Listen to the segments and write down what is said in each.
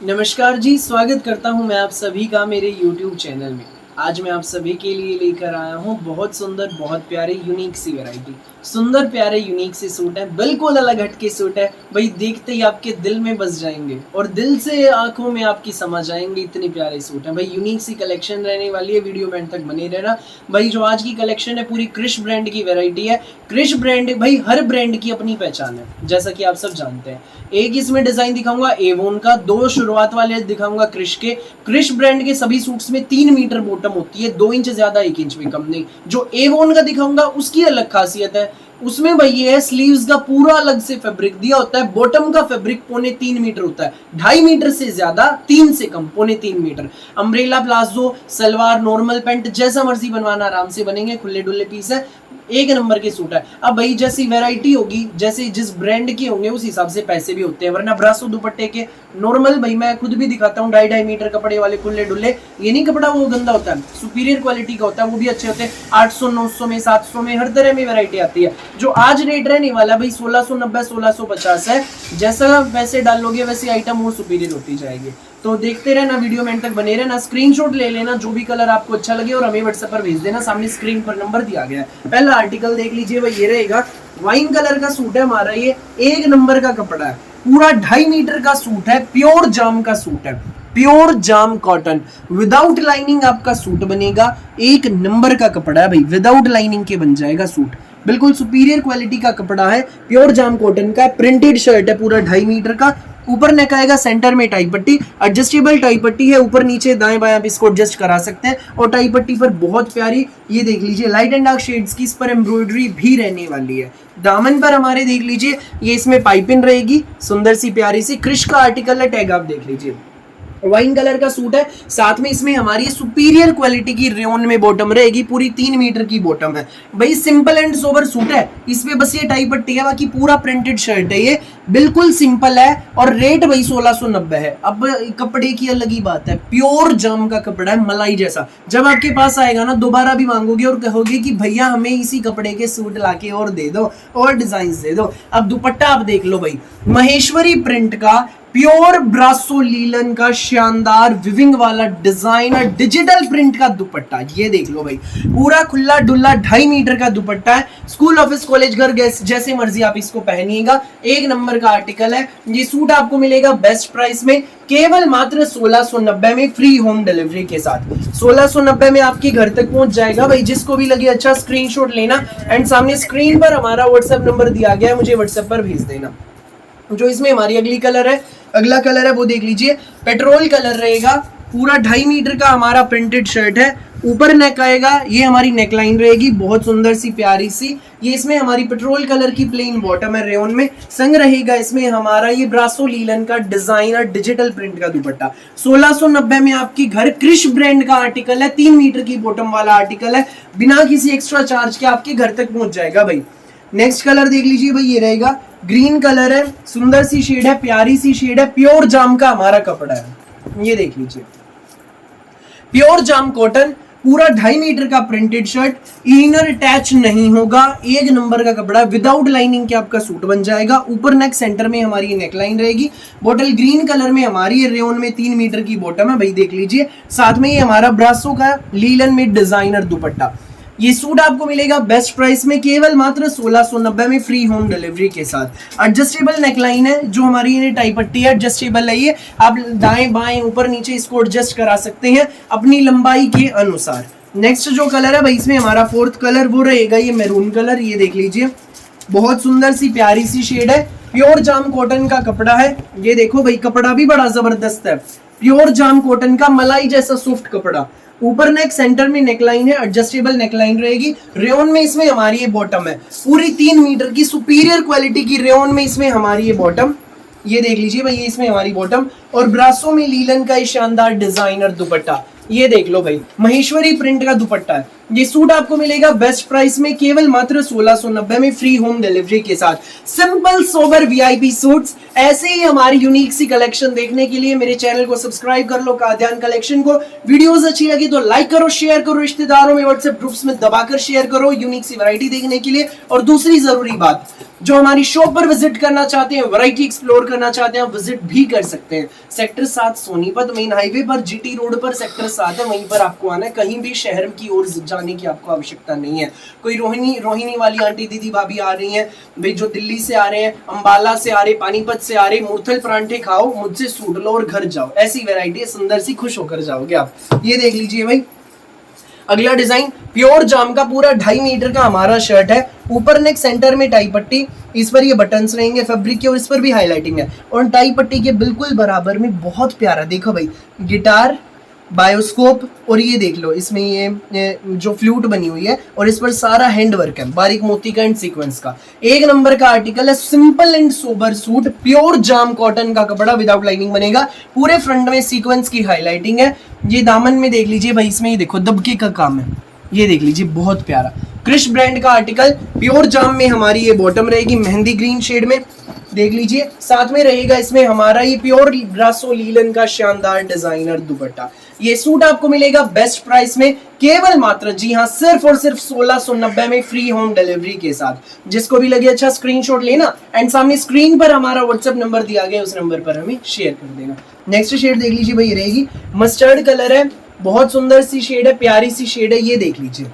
नमस्कार जी, स्वागत करता हूं मैं आप सभी का मेरे YouTube चैनल में। आज मैं आप सभी के लिए लेकर आया हूं बहुत सुंदर, बहुत प्यारे, यूनिक सी वैरायटी। सुंदर प्यारे यूनिक से सूट है, बिल्कुल अलग हटके सूट है। भाई देखते ही आपके दिल में बस जाएंगे और दिल से आंखों में आपकी समा जाएंगे, इतने प्यारे सूट हैं। भाई यूनिक सी कलेक्शन रहने वाली है, वीडियो में अंत तक बने रहना। भाई जो आज की कलेक्शन है पूरी क्रिश ब्रांड की वैरायटी है। क्रिश ब्रांड, भाई हर ब्रांड की अपनी पहचान है, जैसा कि आप सब जानते हैं। एक इसमें डिजाइन दिखाऊंगा एवोन का, दो शुरुआत वाले दिखाऊंगा क्रिश के। क्रिश ब्रांड के सभी सूट्स में 3 मीटर बॉटम होती है, 2 इंच ज्यादा, 1 इंच भी कम नहीं। जो एवोन का दिखाऊंगा उसकी अलग खासियत है, उसमें भाई ये है स्लीव्स का पूरा अलग से फैब्रिक दिया होता है। बॉटम का फैब्रिक 3.25 मीटर होता है, 2.5 मीटर से ज्यादा, 3 से कम 3.25 मीटर। Umbrella palazzo, salwar, normal pant, जैसा मर्जी बनवाना आराम से बनेंगे, खुले डुल्ले पीस है, एक नंबर के सूट है। अब भाई जैसी वैरायटी होगी, जैसे जिस ब्रांड के होंगे उस हिसाब से पैसे भी होते हैं, वरना ब्रासो दुपट्टे के नॉर्मल, भाई मैं खुद भी दिखाता हूँ, 2.5 मीटर कपड़े वाले खुले डुल्ले, ये नहीं कपड़ा वो गंदा होता है, सुपीरियर क्वालिटी का होता है, वो भी अच्छे होते हैं। 800, 900 में, 700 में, हर तरह में वैरायटी आती है। जो आज रेट रहने वाला भाई 1690, 1650 है। जैसा वैसे डालोगे वैसे आइटम वो सुपीरियर होती जाएगी। तो देखते रहना, वीडियो में तक बने रहना, स्क्रीनशॉट ले लेना जो भी कलर आपको अच्छा लगे और हमें व्हाट्सएप पर भेज देना। सामने स्क्रीन पर नंबर दिया गया है। पहला आर्टिकल देख लीजिए, भाई ये रहेगा, वाइन कलर का सूट है हमारा, ये 1 नंबर का कपड़ा है, पूरा 2.5 मीटर का सूट है, प्योर जाम का सूट है, प्योर जाम कॉटन, विदाउट लाइनिंग आपका सूट बनेगा। 1 नंबर का कपड़ा है भाई, विदाउट लाइनिंग के बन जाएगा सूट, बिल्कुल सुपीरियर क्वालिटी का कपड़ा है, प्योर जाम कॉटन का, प्रिंटेड शर्ट है, पूरा 2.5 मीटर का। ऊपर नेक आएगा, सेंटर में टाई पट्टी, एडजस्टेबल टाई पट्टी है, ऊपर नीचे दाएं बाएं आप इसको एडजस्ट करा सकते हैं। और टाई पट्टी पर बहुत प्यारी, ये देख लीजिए, लाइट एंड डार्क शेड्स की इस पर एम्ब्रॉयडरी भी रहने वाली है। दामन पर हमारे देख लीजिए, ये इसमें पाइपिंग रहेगी, सुंदर सी प्यारी सी, क्रिश का आर्टिकल है, टैग आप देख लीजिए, वाइन कलर का सूट है। साथ में इसमें हमारी सुपीरियर क्वालिटी की रेयन में बॉटम रहेगी, पूरी 3 मीटर की बॉटम है। भाई सिंपल एंड सोबर सूट है, इसमें बस ये टाई पट्टी है, बाकी पूरा प्रिंटेड शर्ट है, ये बिल्कुल सिंपल है। और रेट भाई 1690 है। अब कपड़े की अलग ही बात है, प्योर जाम का कपड़ा है, मलाई जैसा। जब आपके पास आएगा ना, दोबारा भी मांगोगे और कहोगे कि भैया हमें इसी कपड़े के सूट लाके और दे दो, और डिजाइन दे दो। अब दुपट्टा आप देख लो भाई, महेश्वरी प्रिंट का, प्योर ब्रासो लीलन का शानदार विविंग वाला डिजाइन और डिजिटल प्रिंट का दुपट्टा, ये देख लो भाई, पूरा खुला डुल्ला 2.5 मीटर का दुपट्टा है। स्कूल, ऑफिस, कॉलेज, घर, जैसे मर्जी आप इसको पहनिएगा, 1 नंबर का आर्टिकल है। ये सूट आपको मिलेगा बेस्ट प्राइस में, केवल मात्र 1690 में, फ्री होम डिलीवरी के साथ। 1690 में आपके घर तक पहुंच जाएगा। भाई जिसको भी लगे अच्छा, स्क्रीनशॉट लेना एंड सामने स्क्रीन पर हमारा व्हाट्सएप नंबर दिया गया है, मुझे व्हाट्सएप पर भेज देना। जो इसमें हमारी अगला कलर है वो देख लीजिए, पेट्रोल कलर रहेगा, पूरा 2.5 मीटर का हमारा प्रिंटेड शर्ट है। ऊपर नेक आएगा, ये हमारी नेकलाइन रहेगी, बहुत सुंदर सी प्यारी सी। ये इसमें हमारी पेट्रोल कलर की प्लेन बॉटम है, रेयन में संग रहेगा। इसमें हमारा ये ब्रासो लीलन का डिजाइनर डिजिटल प्रिंट का दुपट्टा, 1690 में आपकी घर, क्रिश ब्रांड का आर्टिकल है, 3 मीटर की बॉटम वाला आर्टिकल है, बिना किसी एक्स्ट्रा चार्ज के आपके घर तक पहुंच जाएगा भाई। नेक्स्ट कलर देख लीजिए भाई, ये रहेगा, ग्रीन कलर है, सुंदर सी शेड है, प्यारी सी शेड है, प्योर जाम का हमारा कपड़ा है, ये देख लीजिए, प्योर जाम कॉटन, पूरा 2.5 मीटर का प्रिंटेड शर्ट, इनर अटैच नहीं होगा, 1 नंबर का कपड़ा, विदाउट लाइनिंग के आपका सूट बन जाएगा। ऊपर नेक, सेंटर में हमारी नेकलाइन रहेगी, बॉटल ग्रीन कलर में हमारी रेयन में 3 मीटर की बॉटम है भाई, देख लीजिए। साथ में ये हमारा ब्रासो का लीलन में डिजाइनर दुपट्टा। ये सूट आपको मिलेगा बेस्ट प्राइस में, केवल मात्र 1690 में, फ्री होम डिलीवरी के साथ। एडजस्टेबल नेकलाइन है, जो हमारी ये टाई पट्टी है, एडजस्टेबल है, ये आप दाएं बाएं ऊपर नीचे इसको एडजस्ट करा सकते हैं अपनी लंबाई के अनुसार। नेक्स्ट जो कलर है भाई, इसमें हमारा 4th कलर वो रहेगा, ये मैरून कलर, ये देख लीजिए, बहुत सुंदर सी प्यारी सी शेड है, प्योर जाम कॉटन का कपड़ा है। ये देखो भाई, कपड़ा भी बड़ा जबरदस्त है, प्योर जाम कॉटन का मलाई जैसा सॉफ्ट कपड़ा। ऊपर नेक, सेंटर में नेकलाइन है, एडजस्टेबल नेकलाइन रहेगी। रेयन में इसमें हमारी ये बॉटम है, पूरी 3 मीटर की सुपीरियर क्वालिटी की रेयन में इसमें हमारी ये बॉटम, ये देख लीजिए भाई, ये इसमें हमारी बॉटम, और ब्रासो में लीलन का शानदार डिजाइनर दुपट्टा, ये देख लो भाई, महेश्वरी प्रिंट का दुपट्टा है, ये सूट आपको मिलेगा बेस्ट प्राइस में केवल मात्र 1690 में फ्री होम डिलीवरी के साथ। Simple sober VIP suits. ऐसे ही हमारी यूनिक सी कलेक्शन देखने के लिए मेरे चैनल को सब्सक्राइब कर लो, काद्यान कलेक्शन को। वीडियोस अच्छी लगी तो लाइक करो, शेयर करो, रिश्तेदारों में व्हाट्सएप ग्रुप्स में दबाकर शेयर करो यूनिक सी वैरायटी देखने के लिए। और दूसरी जरूरी बात, जो हमारी शॉप पर विजिट करना चाहते हैं, वैरायटी एक्सप्लोर करना चाहते हैं, विजिट भी कर सकते हैं। सेक्टर 7 सोनीपत मेन हाईवे पर जीटी रोड पर सेक्टर 7 है, वहीं पर आपको आना है। कहीं भी शहर की ओर जाने की आपको आवश्यकता नहीं है। कोई रोहिणी वाली आंटी दीदी भाभी आ रही हैं भाई, जो दिल्ली से आ रहे हैं, अंबाला से आ रहे, पानीपत से आ रहे, मुरथल परांठे खाओ, मुझसे सूट लो और घर जाओ। ऐसी वैरायटी है, सुंदर सी, खुश होकर जाओगे आप। ये देख लीजिए भाई, अगला डिजाइन प्योर जाम का पूरा 2.5 मीटर का हमारा शर्ट है। ऊपर नेक सेंटर में टाई पट्टी, इस पर ये बटन्स रहेंगे फैब्रिक के और इस पर भी हाईलाइटिंग है। और टाई पट्टी के बिल्कुल बराबर में बहुत प्यारा, देखो भाई, गिटार, बायोस्कोप, और ये देख लो इसमें ये जो फ्लूट बनी हुई है और इस पर सारा हैंड वर्क है, बारीक मोती का एंड सीक्वेंस का। एक नंबर का आर्टिकल है, simple and sober suit, pure jam cotton का कपड़ा, विदाउट लाइनिंग बनेगा। पूरे फ्रंट में सीक्वेंस की हाईलाइटिंग है। ये दामन में देख लीजिए भाई, इसमें ये देखो दबके का काम है, ये देख लीजिए, बहुत प्यारा। क्रिश ब्रांड का आर्टिकल, प्योर जाम में हमारी ये बॉटम रहेगी मेहंदी ग्रीन शेड में, देख लीजिए। साथ में रहेगा इसमें हमारा ये प्योर ब्रासो लीलन का शानदार डिजाइनर दुपट्टा। ये सूट आपको मिलेगा बेस्ट प्राइस में केवल मात्र, जी हाँ, सिर्फ और सिर्फ 1690 में फ्री होम डिलीवरी के साथ। जिसको भी लगे अच्छा स्क्रीनशॉट लेना एंड सामने स्क्रीन पर हमारा व्हाट्सएप नंबर दिया गया, उस नंबर पर हमें शेयर कर देना। नेक्स्ट शेड देख लीजिए भाई, रहेगी मस्टर्ड कलर है, बहुत सुंदर सी शेड है, प्यारी सी शेड है, ये देख लीजिए।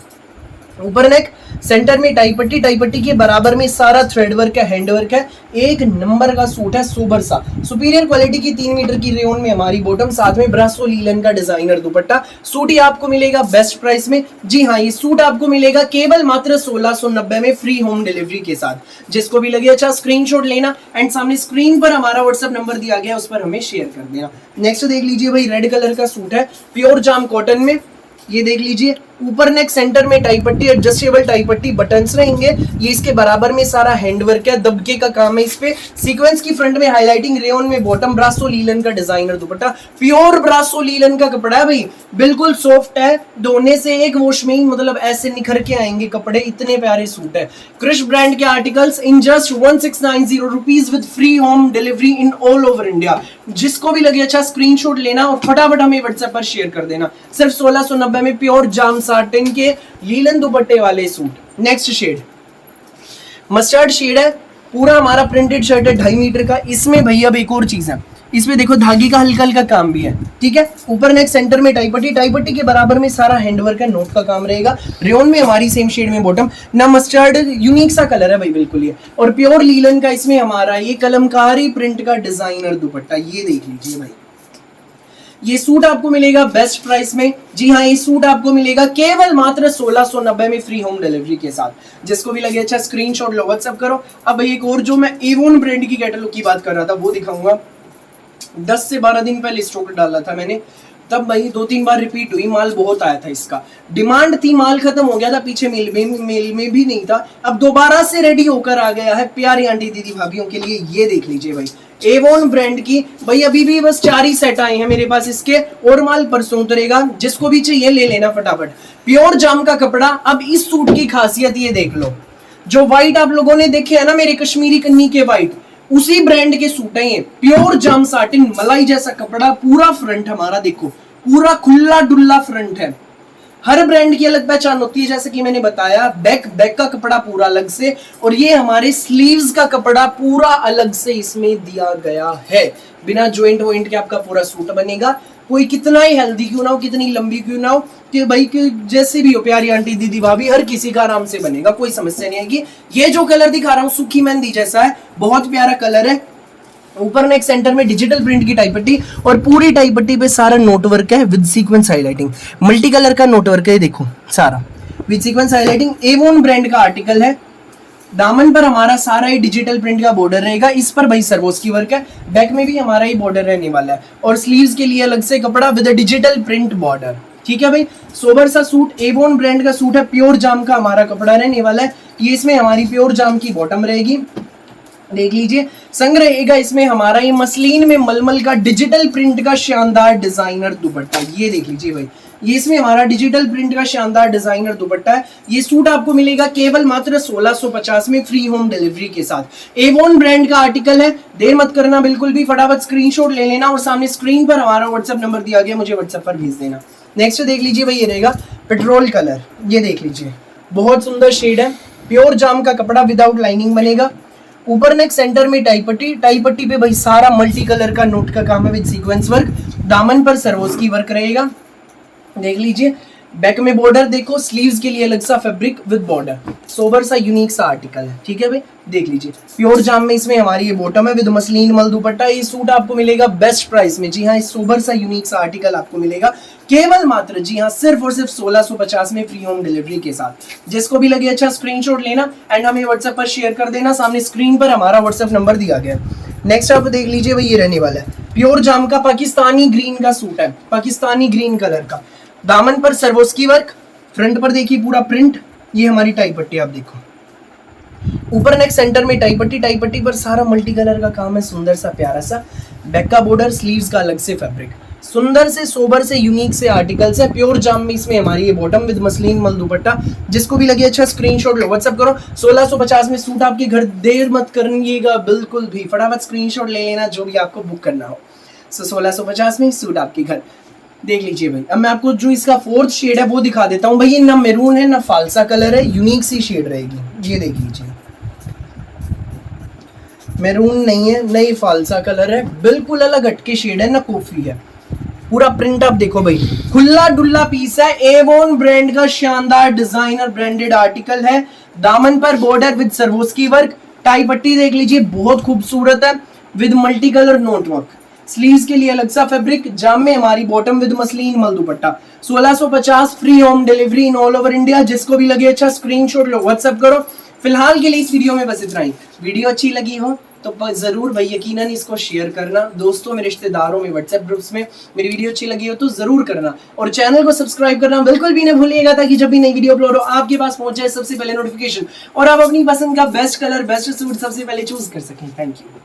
ऊपर नेक, सेंटर में टाई पट्टी, टाई पट्टी के बराबर में सारा थ्रेड वर्क है, हैंड वर्क है। एक नंबर का सूट है, सोबर सा, सुपीरियर क्वालिटी की 3 मीटर की रेयन में हमारी बॉटम, साथ में ब्रासो लीलन का डिजाइनर दुपट्टा। सूट ही आपको मिलेगा बेस्ट प्राइस में, जी हाँ, ये सूट आपको मिलेगा केवल मात्र 1690 में फ्री होम डिलीवरी के साथ। जिसको भी लगे अच्छा स्क्रीनशॉट लेना एंड सामने स्क्रीन पर हमारा व्हाट्सएप नंबर दिया गया, उस पर हमें शेयर कर देना। नेक्स्ट देख लीजिए भाई, रेड कलर का सूट है, प्योर जाम कॉटन में, ये देख लीजिए। ऊपर नेक सेंटर में टाई पट्टी, एडजस्टेबल टाई पट्टी, बटन्स रहेंगे। ये इसके बराबर में सारा हैंड वर्क है, दबके का काम है इस पे। सीक्वेंस की फ्रंट में हाईलाइटिंग, रेयन में बॉटम, ब्रासो लीलन का डिजाइनर दुपट्टा। प्योर ब्रासो लीलन का कपड़ा है भाई, बिल्कुल सॉफ्ट है, धोने से एक वॉश में ही मतलब ऐसे निखर के आएंगे कपड़े, इतने प्यारे सूट है। क्रिश ब्रांड के articles in just 1690 rupees with free home delivery in all over India. जिसको भी लगे अच्छा स्क्रीनशॉट लेना और फटाफट हमें व्हाट्सएप पर शेयर कर देना। सिर्फ 1690 में प्योर जाम साटिन के लीलन दुपट्टे वाले suit. Next shade mustard shade है, पूरा हमारा प्रिंटेड शर्ट है 2.5 मीटर का। इसमें भैया अब एक और चीज है, इसमें देखो धागे का हल्का हल्का काम भी है, ठीक है। ऊपर नेक सेंटर में टाई पट्टी, टाई पट्टी के बराबर में सारा हैंडवर्क है, नोट का काम रहेगा। रेयन में हमारी सेम शेड में बॉटम, ना मस्टर्ड, यूनिक सा कलर है भाई बिल्कुल ये। और प्योर लीलन का इसमें हमारा ये कलमकारी प्रिंट का डिजाइनर दुपट्टा, ये देख लीजिए भाई। ये सूट आपको मिलेगा बेस्ट प्राइस में, जी हाँ, ये सूट आपको मिलेगा केवल मात्र 1690 में फ्री होम डिलीवरी के साथ। जिसको भी लगे अच्छा स्क्रीनशॉट लो, व्हाट्सएप करो। अब भाई एक और जो मैं एवोन ब्रांड की कैटलॉग की बात कर रहा था वो दिखाऊंगा। 10 से 12 दिन पहले स्टॉक डाला था मैंने, तब भाई 2-3 बार रिपीट हुई, माल बहुत आया था, इसका डिमांड थी, माल खत्म हो गया था, पीछे मेल में भी नहीं था, अब दोबारा से रेडी होकर आ गया है प्यारी आंटी दीदी भाभीियों के लिए। ये देख लीजिए भाई, एवोन ब्रांड की भाई, अभी भी बस 4 ही सेट आए हैं मेरे पास इसके, और माल परसों उतरेगा। जिसको भी चाहिए ले लेना फटाफट। प्योर जाम का कपड़ा। अब इस सूट की खासियत ये देख लो, जो व्हाइट आप लोगों ने देखे है ना मेरे कश्मीरी कन्नी के व्हाइट, उसी ब्रांड के सूट है ये। प्योर जाम साटिन, मलाई जैसा कपड़ा, पूरा फ्रंट हमारा देखो, पूरा खुला डुल्ला फ्रंट है। हर ब्रांड की अलग पहचान होती है, जैसे कि मैंने बताया। बैक का कपड़ा पूरा अलग से, और ये हमारे स्लीव्स का कपड़ा पूरा अलग से इसमें दिया गया है। बिना ज्वाइंट वॉइंट के आपका पूरा सूट बनेगा। कोई कितना ही हेल्दी क्यों ना हो, कितनी लंबी क्यों ना हो, कि भाई कि जैसे भी हो प्यारी आंटी दीदी भाभी, हर किसी का आराम से बनेगा, कोई समस्या नहीं आएगी। ये जो कलर दिखा रहा हूँ सूखी मेहंदी जैसा है, बहुत प्यारा कलर है। ऊपर नेक सेंटर में डिजिटल प्रिंट की टाई पट्टी, और पूरी टाई पट्टी पे सारा नोट वर्क है with sequence highlighting. Multi colour का नोट वर्क है, देखो सारा with sequence highlighting. Avon brand का आर्टिकल है। दामन पर हमारा सारा ही डिजिटल प्रिंट का बॉर्डर रहेगा, इस पर भाई सर्वोस की वर्क है। बैक में भी हमारा ही बॉर्डर रहने वाला है, और स्लीव्स के लिए अलग से कपड़ा विद डिजिटल प्रिंट बॉर्डर, ठीक है भाई। सोबर सा सूट, एवोन ब्रांड का सूट है, प्योर जाम का हमारा कपड़ा रहने वाला है। ये इसमें हमारी प्योर जाम की बॉटम रहेगी, देख लीजिए। संग रहेगा इसमें हमारा ये मसलिन में मलमल का डिजिटल प्रिंट का शानदार डिजाइनर दुपट्टा। ये देख लीजिए भाई, ये इसमें हमारा डिजिटल प्रिंट का शानदार डिजाइनर दुपट्टा है। ये सूट आपको मिलेगा केवल मात्र 1650 में, फ्री होम डिलीवरी के साथ। एवोन ब्रांड का आर्टिकल है, देर मत करना बिल्कुल भी, फटाफट स्क्रीनशॉट ले लेना और सामने स्क्रीन पर हमारा व्हाट्सएप नंबर दिया गया, मुझे व्हाट्सएप पर भेज देना। नेक्स्ट देख लीजिए भाई, ये रहेगा पेट्रोल कलर। ये देख लीजिए, बहुत सुंदर शेड है, प्योर जाम का कपड़ा विदाउट लाइनिंग बनेगा। ऊपर नेक सेंटर में टाई पट्टी पे भाई सारा मल्टी कलर का नोट का काम है विद सीक्वेंस वर्क। दामन पर सरोस्की वर्क रहेगा, देख लीजिए। बैक में बॉर्डर देखो, स्लीव्स के लिए अलग सा फैब्रिक विद बॉर्डर, सोबर सा यूनिक सा आर्टिकल है, ठीक है भाई। देख लीजिए, प्योर जाम में इसमें हमारी ये बॉटम है विद मसलिन मल दुपट्टा। ये सूट आपको मिलेगा बेस्ट प्राइस में, जी हाँ, इस सोबर सा यूनिक सा आर्टिकल आपको मिलेगा केवल मात्र, जी हाँ, सिर्फ और सिर्फ 1650 में, फ्री होम डिलीवरी के साथ। जिसको भी लगे अच्छा स्क्रीनशॉट लेना एंड हमें व्हाट्सएप पर शेयर कर देना, सामने स्क्रीन पर हमारा व्हाट्सएप नंबर दिया गया। नेक्स्ट आप देख लीजिए भाई, ये रहने वाला है प्योर जाम का पाकिस्तानी ग्रीन का सूट है, पाकिस्तानी ग्रीन कलर का। दामन पर सर्वोस्की वर्क, फ्रंट पर देखिए पूरा प्रिंट। ये हमारी टाई पट्टी आप देखो, ऊपर नेक सेंटर में टाई पट्टी पर सारा मल्टी कलर का काम है, सुंदर सा प्यारा सा। बैक का बॉर्डर, स्लीव्स का अलग से फैब्रिक, सुंदर से सोबर से यूनिक से आर्टिकल्स है। प्योर जाम में इसमें हमारी ये बॉटम विद मसलिन मल दुपट्टा। जिसको भी लगे अच्छा स्क्रीनशॉट लो, व्हाट्सएप करो। 1650 में सूट आपके घर, देर मत करिएगा बिल्कुल भी, फटाफट स्क्रीनशॉट ले लेना जो भी आपको बुक करना हो। 1650 में सूट आपके घर, देख लीजिए भाई। अब मैं आपको जो इसका फोर्थ शेड है वो दिखा देता हूँ भाई। ये ना मेरून है ना फालसा कलर है, यूनिक सी शेड रहेगी। ये देख लीजिए, मेरून नहीं है, नई फालसा कलर है, बिल्कुल अलग हटके शेड है, ना कॉफी है। पूरा प्रिंट आप देखो भाई, खुला डुल्ला पीस है, एवोन ब्रांड का शानदार डिजाइनर ब्रांडेड आर्टिकल है। दामन पर border with Swarovski work, tie पट्टी देख लीजिए बहुत खूबसूरत है with multi colour note work. Sleeves के लिए अलग सा फैब्रिक, जाम में हमारी बॉटम विद मसलिन मल दुपट्टा। 1650, free home delivery in all over India. जिसको भी लगे अच्छा स्क्रीनशॉट लो, व्हाट्सएप करो। फिलहाल के लिए इस वीडियो में बस इतना ही। वीडियो अच्छी लगी हो तो जरूर भाई यकीनन इसको शेयर करना, दोस्तों में, रिश्तेदारों में, व्हाट्सएप ग्रुप्स में। मेरी वीडियो अच्छी लगी हो तो जरूर करना और चैनल को सब्सक्राइब करना बिल्कुल भी न भूलिएगा, ताकि जब भी नई वीडियो अपलोड हो आपके पास पहुंच जाए सबसे पहले नोटिफिकेशन और आप अपनी पसंद का बेस्ट कलर, बेस्ट सूट सबसे पहले चूज कर सकें। Thank you.